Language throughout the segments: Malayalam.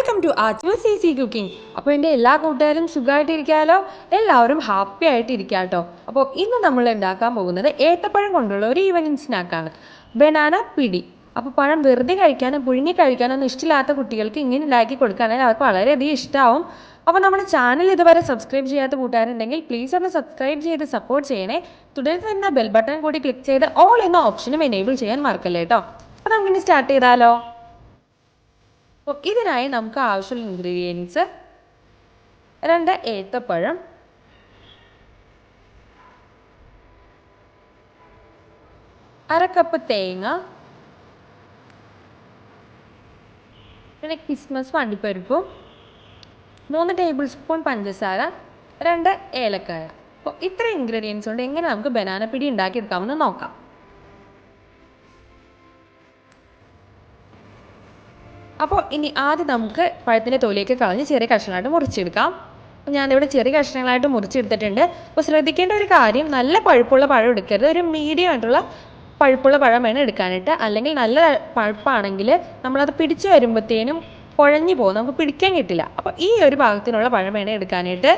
Welcome to arts easy cooking. അപ്പോൾ എൻ്റെ എല്ലാ കൂട്ടുകാരും സുഖമായിട്ടിരിക്കാമല്ലോ, എല്ലാവരും ഹാപ്പി ആയിട്ടിരിക്കാം കേട്ടോ. അപ്പോൾ ഇന്ന് നമ്മൾ ഉണ്ടാക്കാൻ പോകുന്നത് ഏത്തപ്പഴം കൊണ്ടുള്ള ഒരു ഈവനിങ് സ്നാക്കാണ്, ബനാന പിടി. അപ്പോൾ പഴം വെറുതെ കഴിക്കാനും പുഴുങ്ങി കഴിക്കാനൊന്നും ഇഷ്ടമില്ലാത്ത കുട്ടികൾക്ക് ഇങ്ങനെ ഉണ്ടാക്കി കൊടുക്കുകയാണെങ്കിൽ അവർക്ക് വളരെയധികം ഇഷ്ടമാവും. അപ്പോൾ നമ്മുടെ ചാനൽ ഇതുവരെ സബ്സ്ക്രൈബ് ചെയ്യാത്ത കൂട്ടുകാരുണ്ടെങ്കിൽ പ്ലീസ് ഒന്ന് സബ്സ്ക്രൈബ് ചെയ്ത് സപ്പോർട്ട് ചെയ്യണേ. തുടർന്ന് തന്നെ ബെൽ ബട്ടൺ കൂടി ക്ലിക്ക് ചെയ്ത് ഓൾ എന്ന ഓപ്ഷനും എനേബിൾ ചെയ്യാൻ മറക്കല്ലേ കേട്ടോ. അപ്പോൾ നമുക്കിനി സ്റ്റാർട്ട് ചെയ്താലോ. അപ്പോൾ ഇതിനായി നമുക്ക് ആവശ്യമുള്ള ഇൻഗ്രീഡിയൻസ്: 2 ഏത്തപ്പഴം, 1/2 കപ്പ് തേങ്ങ, പിന്നെ കിസ്മസും അണ്ടിപ്പരിപ്പും, 3 ടേബിൾ സ്പൂൺ പഞ്ചസാര, 2 ഏലക്കായ. അപ്പോൾ ഇത്ര ഇൻഗ്രീഡിയൻസ് കൊണ്ട് എങ്ങനെ നമുക്ക് ബനാന പിടി ഉണ്ടാക്കിയെടുക്കാമെന്ന് നോക്കാം. അപ്പോൾ ഇനി ആദ്യം നമുക്ക് പഴത്തിൻ്റെ തൊലിയൊക്കെ കളഞ്ഞ് ചെറിയ കഷ്ണങ്ങളായിട്ട് മുറിച്ചെടുക്കാം. ഞാനിവിടെ ചെറിയ കഷ്ണങ്ങളായിട്ട് മുറിച്ചെടുത്തിട്ടുണ്ട്. അപ്പോൾ ശ്രദ്ധിക്കേണ്ട ഒരു കാര്യം, നല്ല പഴുപ്പുള്ള പഴം എടുക്കരുത്, ഒരു മീഡിയം ആയിട്ടുള്ള പഴുപ്പുള്ള പഴം വേണം എടുക്കാനായിട്ട്. അല്ലെങ്കിൽ നല്ല പഴുപ്പാണെങ്കിൽ നമ്മളത് പിടിച്ചു വരുമ്പോഴത്തേനും കുഴഞ്ഞു പോകും, നമുക്ക് പിടിക്കാൻ കിട്ടില്ല. അപ്പോൾ ഈ ഒരു പാകത്തിനുള്ള പഴം വേണം എടുക്കാനായിട്ട്.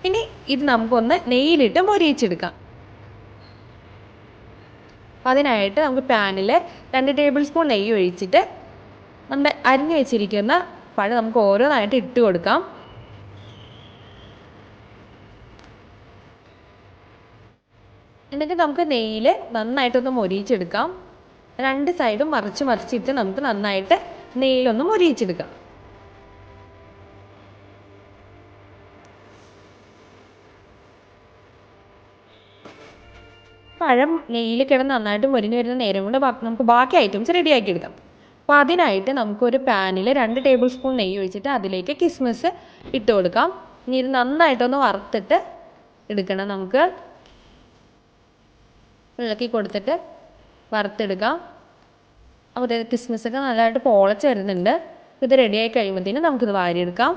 ഇനി ഇത് നമുക്കൊന്ന് നെയ്യിലിട്ട് മൊരിയിച്ചെടുക്കാം. അതിനായിട്ട് നമുക്ക് പാനിൽ 2 ടേബിൾ സ്പൂൺ നെയ്യ് ഒഴിച്ചിട്ട് നമ്മുടെ അരിഞ്ഞു വെച്ചിരിക്കുന്ന പഴം നമുക്ക് ഓരോന്നായിട്ട് ഇട്ട് കൊടുക്കാം. എന്നിട്ട് നമുക്ക് നെയ്യിൽ നന്നായിട്ടൊന്ന് മൊരിയിച്ചെടുക്കാം. 2 സൈഡും മറിച്ചിട്ട് നമുക്ക് നന്നായിട്ട് നെയ്യിലൊന്ന് മൊരിയിച്ചെടുക്കാം. പഴം നെയ്യിൽ കിടന്ന് നന്നായിട്ട് മൊരിഞ്ഞ് വരുന്ന നേരം കൊണ്ട് നമുക്ക് ബാക്കി ഐറ്റംസ് റെഡിയാക്കി എടുക്കാം. അപ്പോൾ അതിനായിട്ട് നമുക്കൊരു പാനിൽ 2 ടേബിൾ സ്പൂൺ നെയ്യ് ഒഴിച്ചിട്ട് അതിലേക്ക് കിസ്മിസ് ഇട്ട് കൊടുക്കാം. ഇനി ഇത് നന്നായിട്ടൊന്ന് വറുത്തിട്ട് എടുക്കണം. നമുക്ക് ഇളക്കി കൊടുത്തിട്ട് വറുത്തെടുക്കാം. അപ്പോൾ കിസ്മിസൊക്കെ നല്ലതായിട്ട് പൊളച്ച് വരുന്നുണ്ട്. ഇത് റെഡിയായി കഴിയുമ്പോഴത്തേനും നമുക്കിത് വാരിയെടുക്കാം.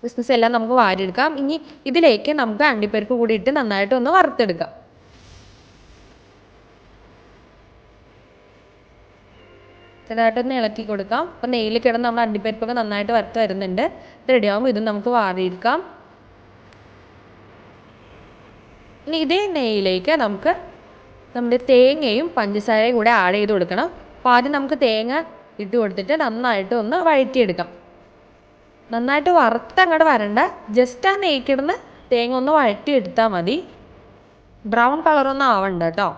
കിസ്മിസ് എല്ലാം നമുക്ക് വാരിയെടുക്കാം. ഇനി ഇതിലേക്ക് നമുക്ക് അണ്ടിപ്പരിപ്പ് കൂടി ഇട്ട് നന്നായിട്ട് ഒന്ന് വറുത്തെടുക്കാം. ചെറുതായിട്ടൊന്ന് ഇളക്കി കൊടുക്കാം. അപ്പോൾ നെയ്യിൽ കിടന്ന് നമ്മൾ അണ്ടിപ്പരിപ്പൊക്കെ നന്നായിട്ട് വറുത്ത് വരുന്നുണ്ട്. ഇത് റെഡിയാകുമ്പോൾ ഇത് നമുക്ക് വാരിയെടുക്കാം. ഇനി ഇതേ നെയ്യിലേക്ക് നമുക്ക് നമ്മുടെ തേങ്ങയും പഞ്ചസാരയും കൂടെ ആഡ് ചെയ്ത് കൊടുക്കണം. അപ്പോൾ ആദ്യം നമുക്ക് തേങ്ങ ഇട്ട് കൊടുത്തിട്ട് നന്നായിട്ട് ഒന്ന് വഴറ്റിയെടുക്കാം. നന്നായിട്ട് വറുത്തങ്ങോട്ട് വരണ്ട, ജസ്റ്റ് ആ നെയ്ക്കിടന്ന് തേങ്ങ ഒന്ന് വഴറ്റി എടുത്താൽ മതി. ബ്രൗൺ കളറൊന്നും ആവണ്ട കേട്ടോ.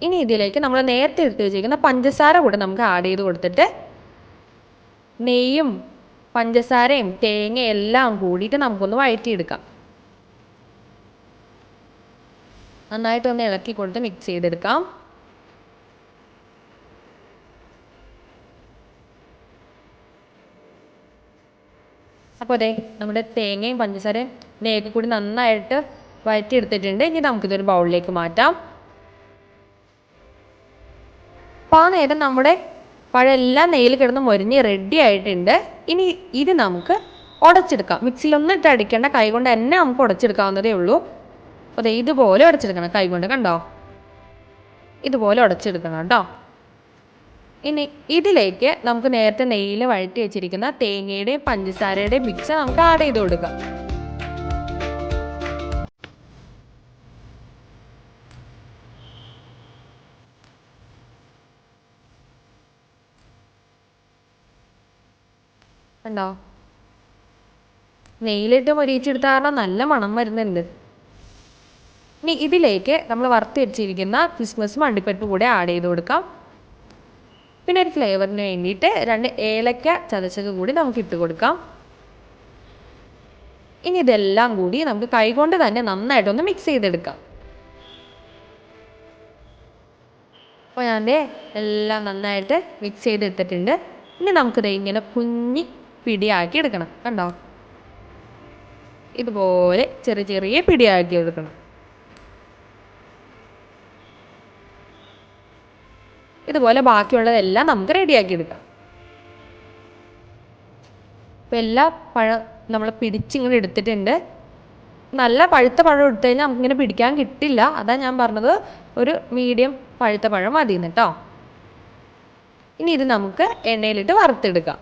ഇനി ഇതിലേക്ക് നമ്മൾ നേരത്തെ എടുത്ത് വെച്ചിരിക്കുന്ന പഞ്ചസാര കൂടെ നമുക്ക് ആഡ് ചെയ്ത് കൊടുത്തിട്ട് നെയ്യും പഞ്ചസാരയും തേങ്ങയും എല്ലാം കൂടിയിട്ട് നമുക്കൊന്ന് വഴറ്റിയെടുക്കാം. നന്നായിട്ടൊന്ന് ഇളക്കി കൊടുത്ത് മിക്സ് ചെയ്തെടുക്കാം. അപ്പോൾ അതെ, നമ്മുടെ തേങ്ങയും പഞ്ചസാരയും നെയ്യൊക്കെ കൂടി നന്നായിട്ട് വഴറ്റിയെടുത്തിട്ടുണ്ട്. ഇനി നമുക്കിതൊരു ബൗളിലേക്ക് മാറ്റാം. അപ്പോൾ ആ നേരം നമ്മുടെ പഴം എല്ലാം നെയ്യിൽ കിടന്ന് മൊരിഞ്ഞ് റെഡി ആയിട്ടുണ്ട്. ഇനി ഇത് നമുക്ക് ഉടച്ചെടുക്കാം. മിക്സിയിലൊന്നും ഇട്ട് അടിക്കേണ്ട, കൈകൊണ്ട് തന്നെ നമുക്ക് ഉടച്ചെടുക്കാവുന്നതേ ഉള്ളൂ. അതെ, ഇതുപോലെ ഉടച്ചെടുക്കണം. കൈകൊണ്ട് കണ്ടോ, ഇതുപോലെ ഉടച്ചെടുക്കണം കേട്ടോ. ഇനി ഇതിലേക്ക് നമുക്ക് നേരത്തെ നെയ്യിൽ വഴറ്റി വെച്ചിരിക്കുന്ന തേങ്ങയുടെയും പഞ്ചസാരയുടെയും മിക്സ് നമുക്ക് ആഡ് ചെയ്ത് കൊടുക്കാം. കണ്ടോ, നെയ്യിലിട്ട് മൊരിയിച്ചെടുത്ത കാരണം നല്ല മണം വരുന്നുണ്ട്. ഇനി ഇതിലേക്ക് നമ്മൾ വറുത്ത് വെച്ചിരിക്കുന്ന കിസ്മസും അണ്ടിപ്പരിപ്പും കൂടെ ആഡ് ചെയ്ത് കൊടുക്കാം. പിന്നെ ഒരു ഫ്ലേവറിന് വേണ്ടിയിട്ട് 2 ഏലക്ക ചതച്ചത് കൂടി നമുക്ക് ഇട്ട് കൊടുക്കാം. ഇനി ഇതെല്ലാം കൂടി നമുക്ക് കൈകൊണ്ട് തന്നെ നന്നായിട്ടൊന്ന് മിക്സ് ചെയ്തെടുക്കാം. അപ്പോൾ ഞാൻ എല്ലാം നന്നായിട്ട് മിക്സ് ചെയ്തെടുത്തിട്ടുണ്ട്. ഇനി നമുക്കിത് ഇങ്ങനെ കുഞ്ഞി പിടിയാക്കി എടുക്കണം. കണ്ടോ, ഇതുപോലെ ചെറിയ ചെറിയ പിടിയാക്കി എടുക്കണം. ഇതുപോലെ ബാക്കിയുള്ളതെല്ലാം നമുക്ക് റെഡിയാക്കി എടുക്കാം. അപ്പോൾ എല്ലാ പഴം നമ്മൾ പിടിച്ചിങ്ങനെ എടുത്തിട്ടുണ്ട്. നല്ല പഴുത്ത പഴം എടുത്തു കഴിഞ്ഞാൽ നമുക്കിങ്ങനെ പിടിക്കാൻ കിട്ടില്ല. അതാണ് ഞാൻ പറഞ്ഞത് ഒരു മീഡിയം പഴുത്ത പഴം മതിയെന്ന് കേട്ടോ. ഇനി ഇത് നമുക്ക് എണ്ണയിലിട്ട് വറുത്തെടുക്കാം.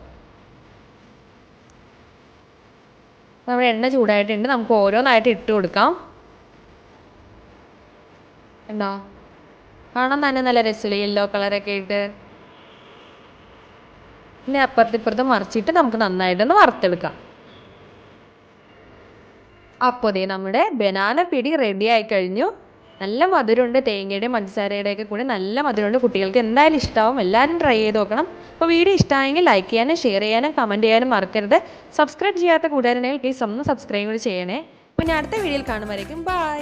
നമ്മുടെ എണ്ണ ചൂടായിട്ടുണ്ട്. നമുക്ക് ഓരോന്നായിട്ട് ഇട്ട് കൊടുക്കാം. എന്താ കാണാൻ തന്നെ നല്ല രസമില്ല, യെല്ലോ കളറൊക്കെ ഇട്ട്. ഇനി അപ്പുറത്തിപ്പുറത്ത് മറിച്ചിട്ട് നമുക്ക് നന്നായിട്ടൊന്ന് വറുത്തെടുക്കാം. അപ്പോൾ ദേ നമ്മുടെ ബനാന പിടി റെഡി ആയി കഴിഞ്ഞു. നല്ല മധുരമുണ്ട്, തേങ്ങയുടെയും പഞ്ചസാരയുടെയൊക്കെ കൂടി നല്ല മധുരമുണ്ട്. കുട്ടികൾക്ക് എന്തായാലും ഇഷ്ടമാവും. എല്ലാവരും ട്രൈ ചെയ്ത് നോക്കണം. അപ്പോൾ വീഡിയോ ഇഷ്ടമായെങ്കിൽ ലൈക്ക് ചെയ്യാനും ഷെയർ ചെയ്യാനും കമൻറ്റ് ചെയ്യാനും മറക്കരുത്. സബ്സ്ക്രൈബ് ചെയ്യാത്ത കൂട്ടുകാരുണ്ടെങ്കിൽ പ്ലീസ് ഒന്ന് സബ്സ്ക്രൈബ് ചെയ്യണേ. പിന്നെ അടുത്ത വീഡിയോയിൽ കാണുമ്പോഴേക്കും ബൈ.